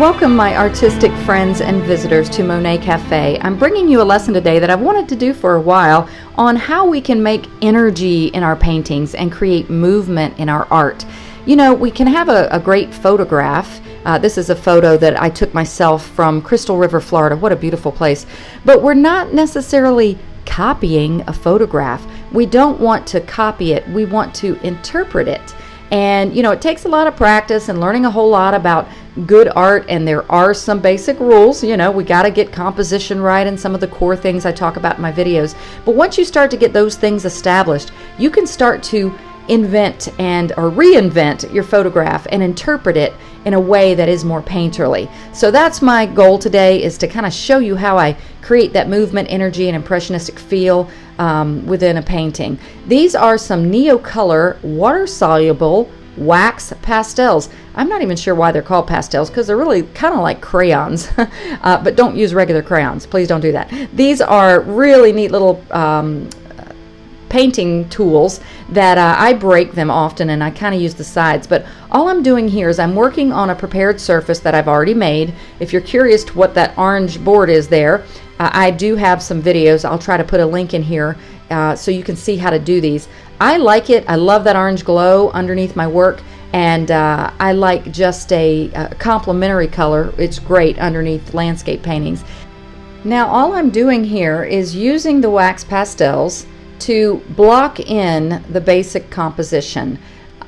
Welcome my artistic friends and visitors to Monet Cafe. I'm bringing you a lesson today that I've wanted to do for a while on how we can make energy in our paintings and create movement in our art. You know, we can have a great photograph. This is a photo that I took myself from Crystal River, Florida. What a beautiful place. But we're not necessarily copying a photograph. We don't want to copy it. We want to interpret it. And, you know, it takes a lot of practice and learning a whole lot about good art, and there are some basic rules. You know, we got to get composition right and some of the core things I talk about in my videos. But once you start to get those things established, you can start to invent or reinvent your photograph and interpret it in a way that is more painterly. So that's my goal today, is to kind of show you how I create that movement, energy, and impressionistic feel within a painting. These are some Neocolor water-soluble wax pastels. I'm not even sure why they're called pastels, because they're really kind of like crayons. But don't use regular crayons. Please don't do that. These are really neat little painting tools that I break them often, and I kind of use the sides. But all I'm doing here is I'm working on a prepared surface that I've already made. If you're curious to what that orange board is there, I do have some videos. I'll try to put a link in here so you can see how to do these. I like it. I love that orange glow underneath my work, and I like just a complementary color. It's great underneath landscape paintings. Now all I'm doing here is using the wax pastels to block in the basic composition.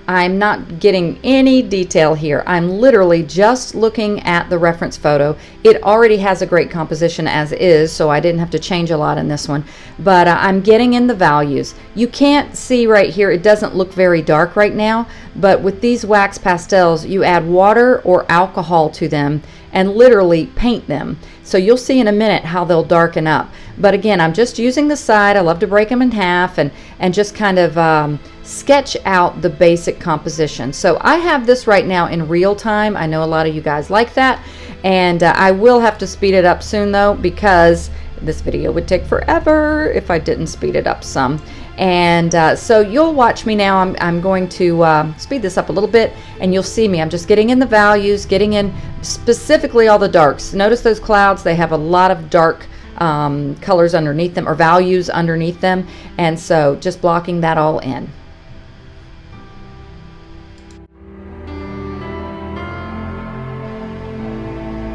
I'm not getting any detail here. I'm literally just looking at the reference photo. It already has a great composition as is, so I didn't have to change a lot in this one. But I'm getting in the values. You can't see right here, it doesn't look very dark right now, but with these wax pastels, you add water or alcohol to them and literally paint them. So you'll see in a minute how they'll darken up. But again, I'm just using the side. I love to break them in half and just kind of sketch out the basic composition. So I have this right now in real time. I know a lot of you guys like that, and I will have to speed it up soon though, because this video would take forever if I didn't speed it up some. And so you'll watch me now. I'm going to speed this up a little bit, and you'll see me. I'm just getting in the values, getting in specifically all the darks. Notice those clouds, they have a lot of dark colors underneath them, or values underneath them, and so just blocking that all in.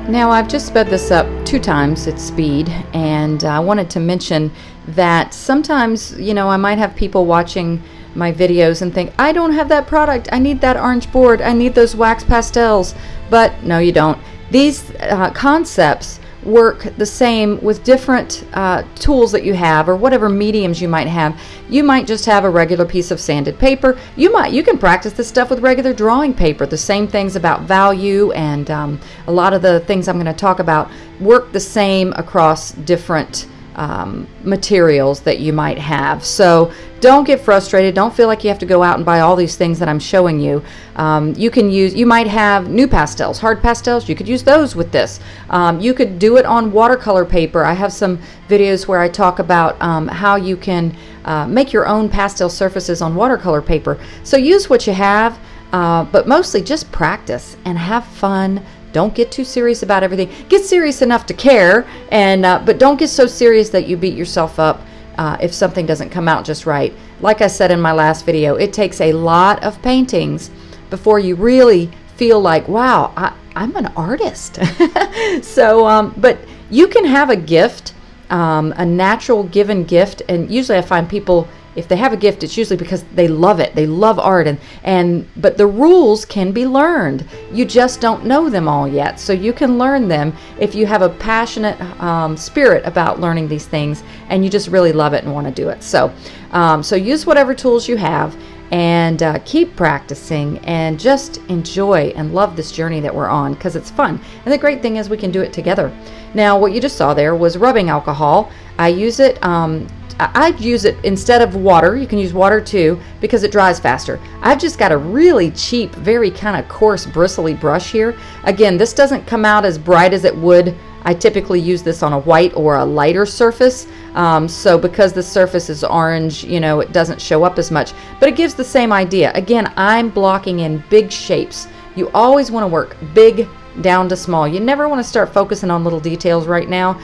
Now I've just sped this up 2 times its speed, and I wanted to mention that sometimes, you know, I might have people watching my videos and think, I don't have that product, I need that orange board, I need those wax pastels. But no, you don't. These concepts work the same with different tools that you have, or whatever mediums you might have. You might just have a regular piece of sanded paper. You can practice this stuff with regular drawing paper. The same things about value and a lot of the things I'm going to talk about work the same across different materials that you might have. So don't get frustrated. Don't feel like you have to go out and buy all these things that I'm showing you. You might have new pastels, hard pastels. You could use those with this. You could do it on watercolor paper. I have some videos where I talk about how you can make your own pastel surfaces on watercolor paper. So use what you have, but mostly just practice and have fun. Don't get too serious about everything. Get serious enough to care, but don't get so serious that you beat yourself up if something doesn't come out just right. Like I said in my last video, it takes a lot of paintings before you really feel like, wow, I'm an artist. So, but you can have a gift, a natural given gift, and usually I find people, if they have a gift, it's usually because they love it. They love art, but the rules can be learned. You just don't know them all yet. So you can learn them if you have a passionate spirit about learning these things, and you just really love it and want to do it. So, so use whatever tools you have, and keep practicing, and just enjoy and love this journey that we're on, because it's fun. And the great thing is we can do it together. Now, what you just saw there was rubbing alcohol. I use it. I'd use it instead of water. You can use water too, because it dries faster. I've just got a really cheap, very kind of coarse, bristly brush here. Again, this doesn't come out as bright as it would. I typically use this on a white or a lighter surface. So because the surface is orange, you know, it doesn't show up as much, but it gives the same idea. Again, I'm blocking in big shapes. You always want to work big down to small. You never want to start focusing on little details right now.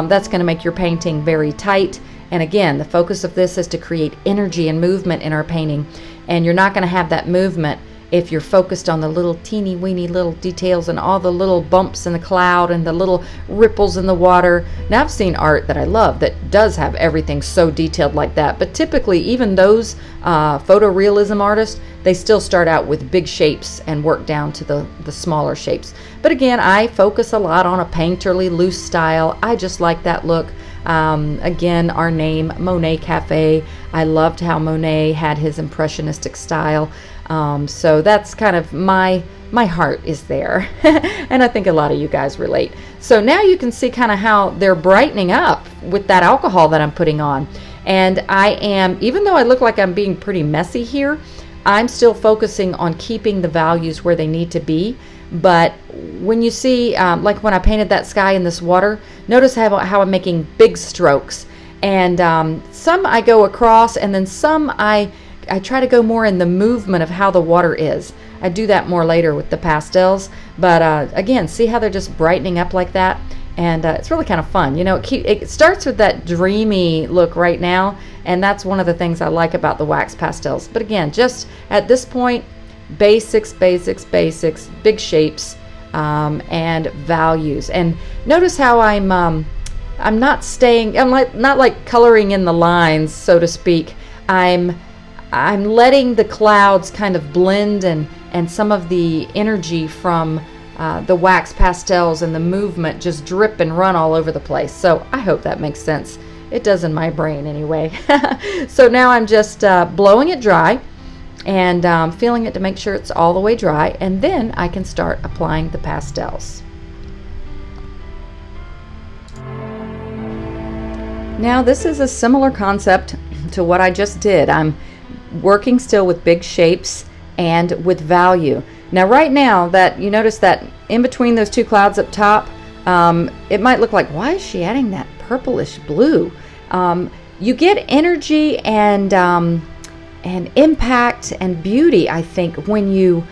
That's going to make your painting very tight. And again, the focus of this is to create energy and movement in our painting. And you're not going to have that movement if you're focused on the little teeny weeny little details and all the little bumps in the cloud and the little ripples in the water. Now, I've seen art that I love that does have everything so detailed like that, but typically even those photorealism artists, they still start out with big shapes and work down to the smaller shapes. But again, I focus a lot on a painterly loose style. I just like that look. Again, our name, Monet Cafe. I loved how Monet had his impressionistic style. So that's kind of my heart is there. And I think a lot of you guys relate. So now you can see kind of how they're brightening up with that alcohol that I'm putting on. And I am, even though I look like I'm being pretty messy here, I'm still focusing on keeping the values where they need to be. But when you see, like when I painted that sky in this water, notice how I'm making big strokes. And some I go across, and then some I try to go more in the movement of how the water is. I do that more later with the pastels. But again, see how they're just brightening up like that? And it's really kind of fun. You know, it starts with that dreamy look right now. And that's one of the things I like about the wax pastels. But again, just at this point, basics, big shapes, and values. And notice how I'm not staying, I'm not like coloring in the lines, so to speak. I'm letting the clouds kind of blend and some of the energy from the wax pastels and the movement just drip and run all over the place. So I hope that makes sense. It does in my brain anyway. So now I'm just blowing it dry and feeling it to make sure it's all the way dry, and then I can start applying the pastels. Now this is a similar concept to what I just did. I'm working still with big shapes and with value. Now right now that you notice that in between those two clouds up top, it might look like, why is she adding that purplish blue? You get energy and impact and beauty, I think, when you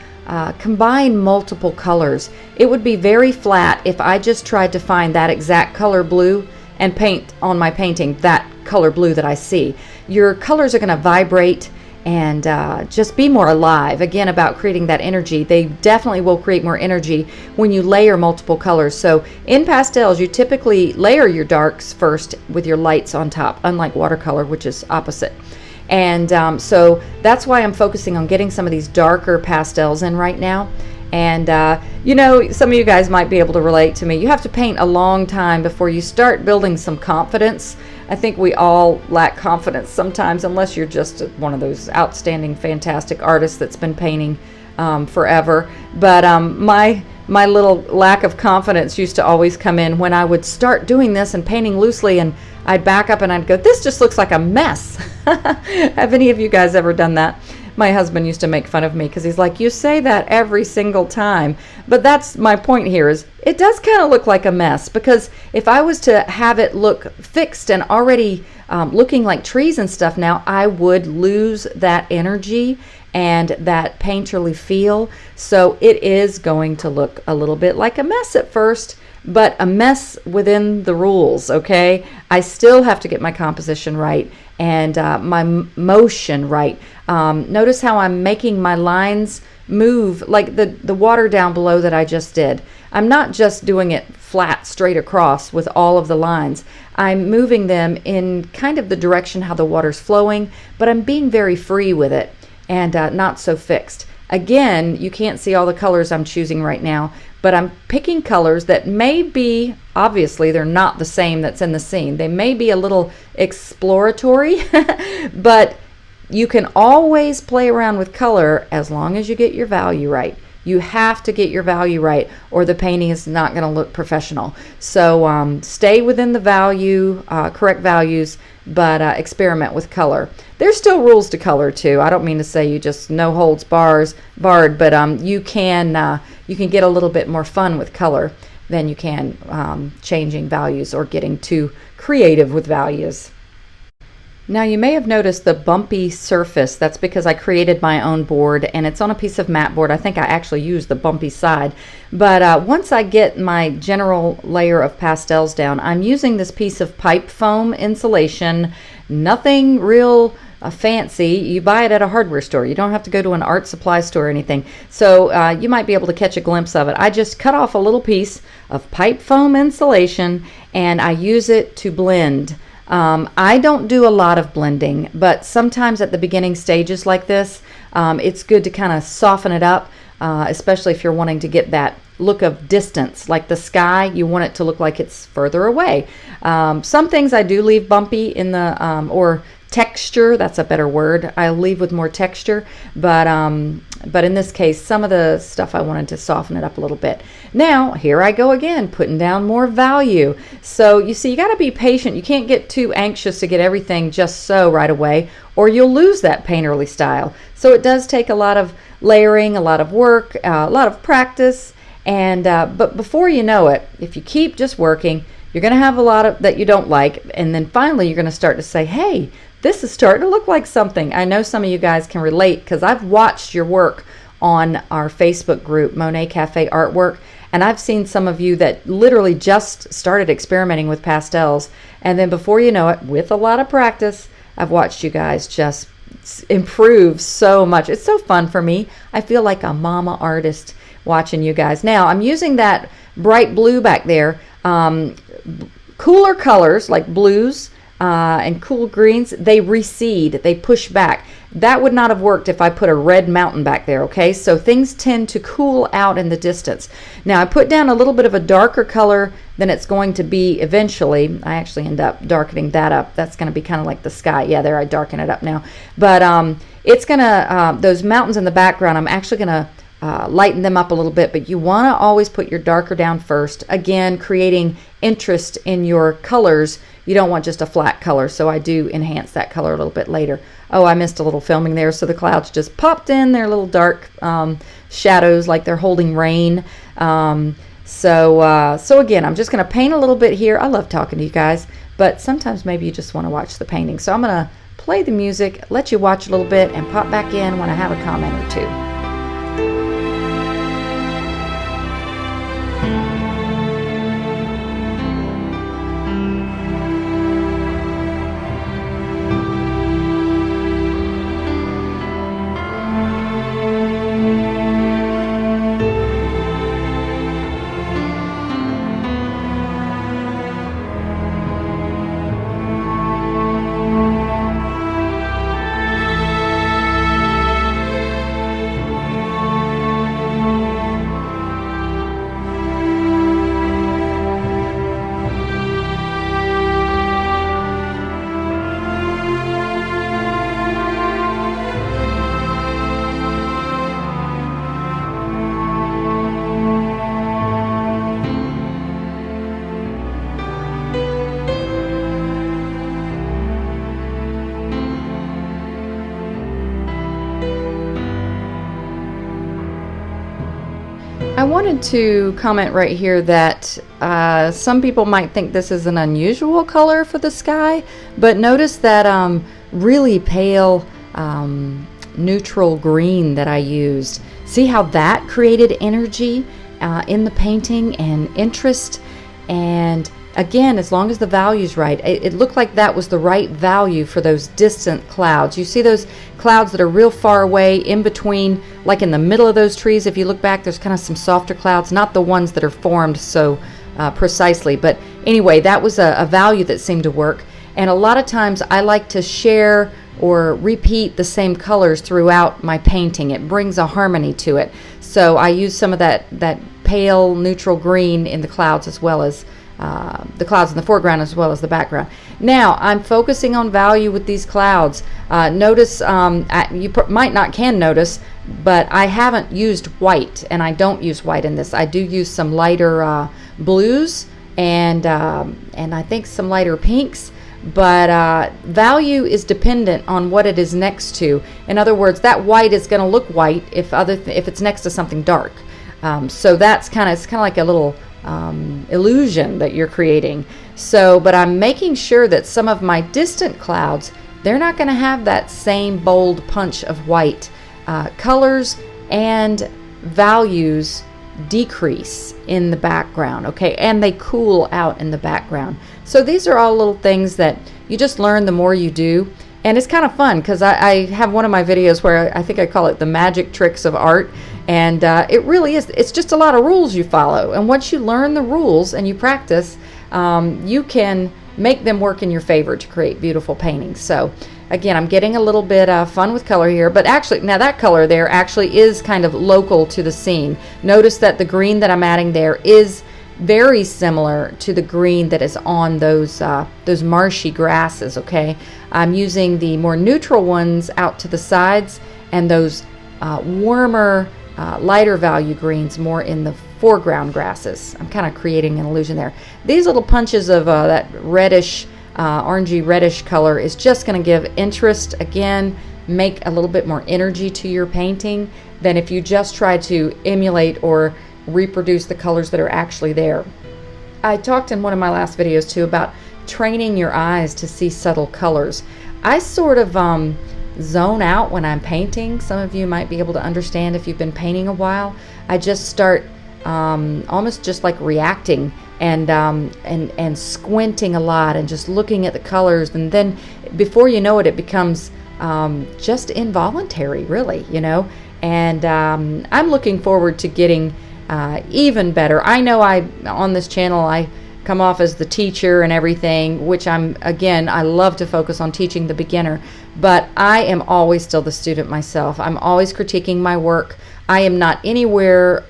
combine multiple colors. It would be very flat if I just tried to find that exact color blue and paint on my painting that color blue that I see. Your colors are going to vibrate and just be more alive. Again, about creating that energy. They definitely will create more energy when you layer multiple colors. So in pastels, you typically layer your darks first with your lights on top, unlike watercolor, which is opposite. And so that's why I'm focusing on getting some of these darker pastels in right now. And you know, some of you guys might be able to relate to me. You have to paint a long time before you start building some confidence. I think we all lack confidence sometimes, unless you're just one of those outstanding, fantastic artists that's been painting forever. But my little lack of confidence used to always come in when I would start doing this and painting loosely, and I'd back up and I'd go, this just looks like a mess. Have any of you guys ever done that? My husband used to make fun of me because he's like, you say that every single time. But that's my point here, is it does kind of look like a mess, because if I was to have it look fixed and already looking like trees and stuff now, I would lose that energy and that painterly feel. So it is going to look a little bit like a mess at first, but a mess within the rules, okay? I still have to get my composition right and my motion right. Notice how I'm making my lines move, like the water down below that I just did. I'm not just doing it flat straight across with all of the lines. I'm moving them in kind of the direction how the water's flowing, but I'm being very free with it and not so fixed. Again, you can't see all the colors I'm choosing right now, but I'm picking colors that may be, obviously they're not the same that's in the scene. They may be a little exploratory, but you can always play around with color as long as you get your value right. You have to get your value right, or the painting is not going to look professional. So stay within the value, correct values, but experiment with color. There's still rules to color too. I don't mean to say you just no holds barred, but you can get a little bit more fun with color than you can changing values or getting too creative with values. Now you may have noticed the bumpy surface. That's because I created my own board and it's on a piece of mat board. I think I actually used the bumpy side. But once I get my general layer of pastels down, I'm using this piece of pipe foam insulation. Nothing real fancy. You buy it at a hardware store. You don't have to go to an art supply store or anything. So you might be able to catch a glimpse of it. I just cut off a little piece of pipe foam insulation and I use it to blend. I don't do a lot of blending, but sometimes at the beginning stages like this, it's good to kind of soften it up, especially if you're wanting to get that look of distance. Like the sky, you want it to look like it's further away. Some things I do leave bumpy in the, or texture, that's a better word. I leave with more texture, but in this case, some of the stuff I wanted to soften it up a little bit. Now, here I go again, putting down more value. So you see, you got to be patient. You can't get too anxious to get everything just so right away, or you'll lose that painterly style. So it does take a lot of layering, a lot of work, a lot of practice, and but before you know it, if you keep just working, you're going to have a lot of that you don't like, and then finally you're going to start to say, hey, this is starting to look like something. I know some of you guys can relate because I've watched your work on our Facebook group, Monet Cafe Artwork, and I've seen some of you that literally just started experimenting with pastels, and then before you know it, with a lot of practice, I've watched you guys just improve so much. It's so fun for me. I feel like a mama artist watching you guys. Now, I'm using that bright blue back there. Cooler colors like blues, and cool greens, they recede, they push back. That would not have worked if I put a red mountain back there, okay? So things tend to cool out in the distance. Now I put down a little bit of a darker color than it's going to be eventually. I actually end up darkening that up. That's going to be kind of like the sky. Yeah, there, I darken it up now. But it's going to, those mountains in the background, I'm actually going to lighten them up a little bit, but you want to always put your darker down first. Again, creating interest in your colors. You don't want just a flat color, so I do enhance that color a little bit later. Oh, I missed a little filming there, so the clouds just popped in. They're little dark shadows like they're holding rain. So again, I'm just going to paint a little bit here. I love talking to you guys, but sometimes maybe you just want to watch the painting. So I'm going to play the music, let you watch a little bit, and pop back in when I have a comment or two. I wanted to comment right here that some people might think this is an unusual color for the sky, but notice that really pale neutral green that I used. See how that created energy in the painting and interest? And again, as long as the value's right, it looked like that was the right value for those distant clouds. You see those clouds that are real far away in between, like in the middle of those trees. If you look back, there's kind of some softer clouds, not the ones that are formed so precisely. But anyway, that was a value that seemed to work. And a lot of times I like to share or repeat the same colors throughout my painting. It brings a harmony to it. So I use some of that pale neutral green in the clouds as well as the clouds in the foreground as well as the background. Now I'm focusing on value with these clouds. Notice, you might not can notice, but I haven't used white, and I don't use white in this. I do use some lighter blues and I think some lighter pinks. But value is dependent on what it is next to. In other words, that white is going to look white if it's next to something dark. So that's kind of like a little illusion that you're creating. So, but I'm making sure that some of my distant clouds they're not going to have that same bold punch of white. Colors and values decrease in the background, okay, and they cool out in the background. So these are all little things that you just learn the more you do, and it's kind of fun because I have one of my videos where I think I call it the magic tricks of art, and it really is. It's just a lot of rules you follow, and once you learn the rules and you practice, you can make them work in your favor to create beautiful paintings. So again, I'm getting a little bit fun with color here, but actually now that color there actually is kind of local to the scene. Notice that the green that I'm adding there is very similar to the green that is on those marshy grasses, okay? I'm using the more neutral ones out to the sides and those warmer, lighter value greens more in the foreground grasses. I'm kind of creating an illusion there. These little punches of that reddish, orangey reddish color is just going to give interest, again, make a little bit more energy to your painting than if you just try to emulate or reproduce the colors that are actually there. I talked in one of my last videos too about training your eyes to see subtle colors. I sort of zone out when I'm painting. Some of you might be able to understand if you've been painting a while. I just start almost just like reacting and squinting a lot and just looking at the colors, and then before you know it, it becomes just involuntary, really, you know. And I'm looking forward to getting even better. I know on this channel I come off as the teacher and everything, which I love to focus on teaching the beginner, but I am always still the student myself. I'm always critiquing my work. I am not anywhere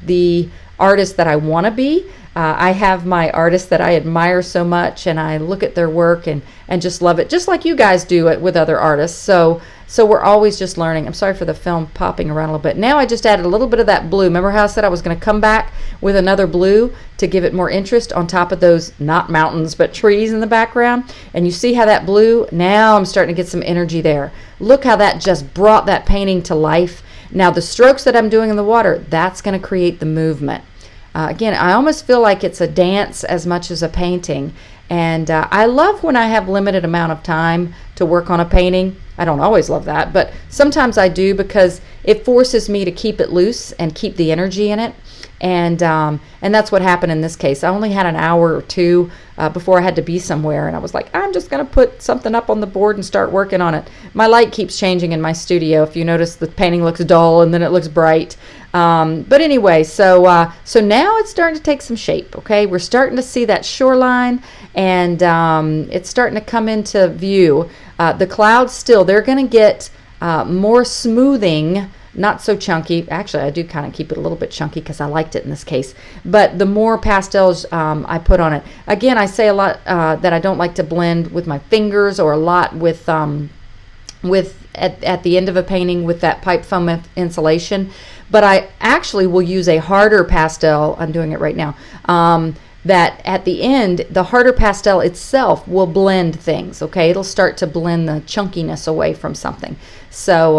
the artist that I want to be. I have my artists that I admire so much, and I look at their work and just love it, just like you guys do it with other artists. So we're always just learning. I'm sorry for the film popping around a little bit. Now I just added a little bit of that blue. Remember how I said I was going to come back with another blue to give it more interest on top of those, not mountains, but trees in the background? And you see how that blue, now I'm starting to get some energy there. Look how that just brought that painting to life. Now the strokes that I'm doing in the water, that's going to create the movement. Again, I almost feel like it's a dance as much as a painting. And I love when I have limited amount of time to work on a painting. I don't always love that, but sometimes I do because it forces me to keep it loose and keep the energy in it. And that's what happened in this case. I only had an hour or two before I had to be somewhere, and I was like, I'm just going to put something up on the board and start working on it. My light keeps changing in my studio. If you notice, the painting looks dull and then it looks bright. But anyway, so now it's starting to take some shape. Okay, we're starting to see that shoreline, and it's starting to come into view. The clouds still, they're going to get more smoothing. Not so chunky. Actually, I do kind of keep it a little bit chunky because I liked it in this case. But the more pastels I put on it. Again, I say a lot that I don't like to blend with my fingers, or a lot with at the end of a painting with that pipe foam insulation. But I actually will use a harder pastel. I'm doing it right now. That at the end, the harder pastel itself will blend things. Okay, it'll start to blend the chunkiness away from something. So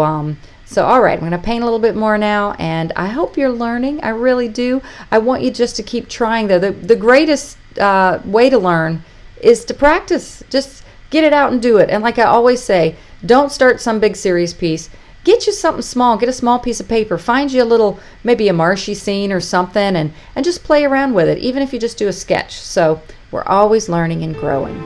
all right, I'm going to paint a little bit more now, and I hope you're learning. I really do. I want you just to keep trying, though. The greatest way to learn is to practice. Just get it out and do it. And like I always say, don't start some big serious piece. Get you something small. Get a small piece of paper. Find you a little, maybe a marshy scene or something, and just play around with it, even if you just do a sketch. So we're always learning and growing.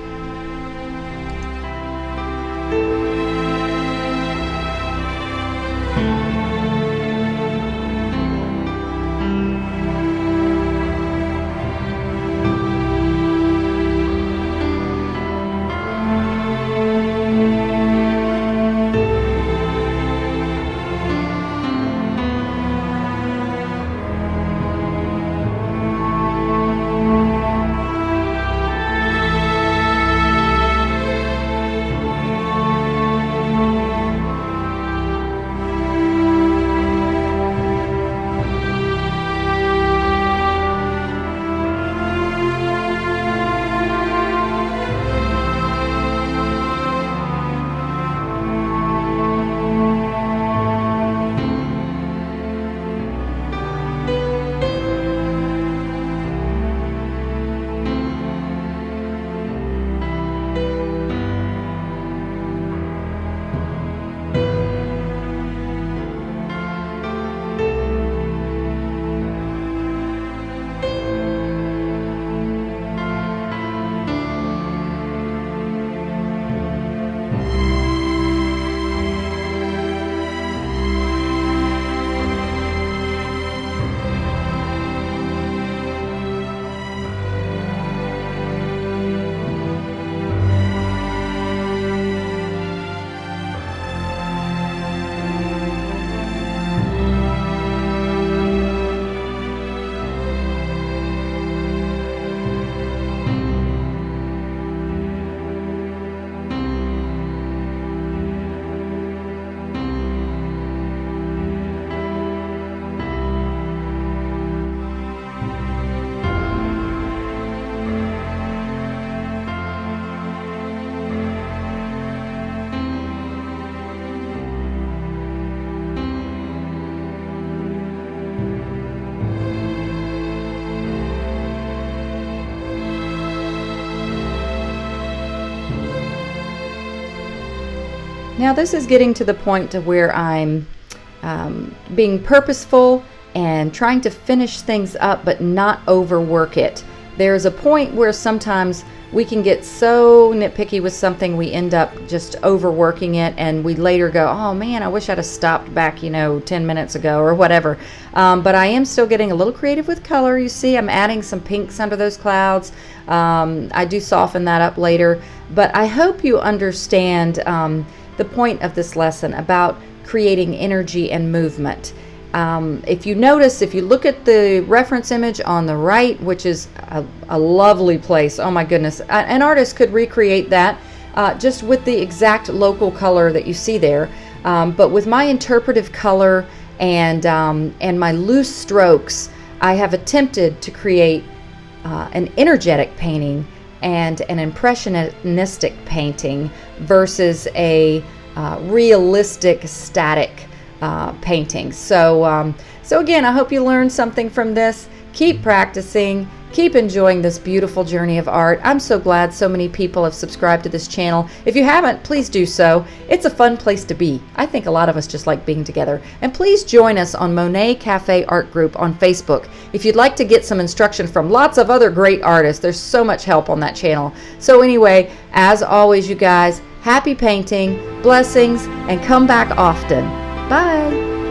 Now this is getting to the point to where I'm being purposeful and trying to finish things up but not overwork it. There's a point where sometimes we can get so nitpicky with something we end up just overworking it, and we later go, oh man, I wish I'd have stopped back 10 minutes ago or whatever. But I am still getting a little creative with color. You see I'm adding some pinks under those clouds. I do soften that up later, but I hope you understand the point of this lesson about creating energy and movement. If you notice, if you look at the reference image on the right, which is a lovely place, oh my goodness, an artist could recreate that just with the exact local color that you see there. But with my interpretive color and my loose strokes, I have attempted to create an energetic painting and an impressionistic painting versus a realistic static painting. So again, I hope you learned something from this. Keep practicing, keep enjoying this beautiful journey of art. I'm so glad so many people have subscribed to this channel. If you haven't, please do so. It's a fun place to be. I think a lot of us just like being together. And please join us on Monet Cafe Art Group on Facebook. If you'd like to get some instruction from lots of other great artists, there's so much help on that channel. So anyway, as always, you guys, happy painting, blessings, and come back often. Bye.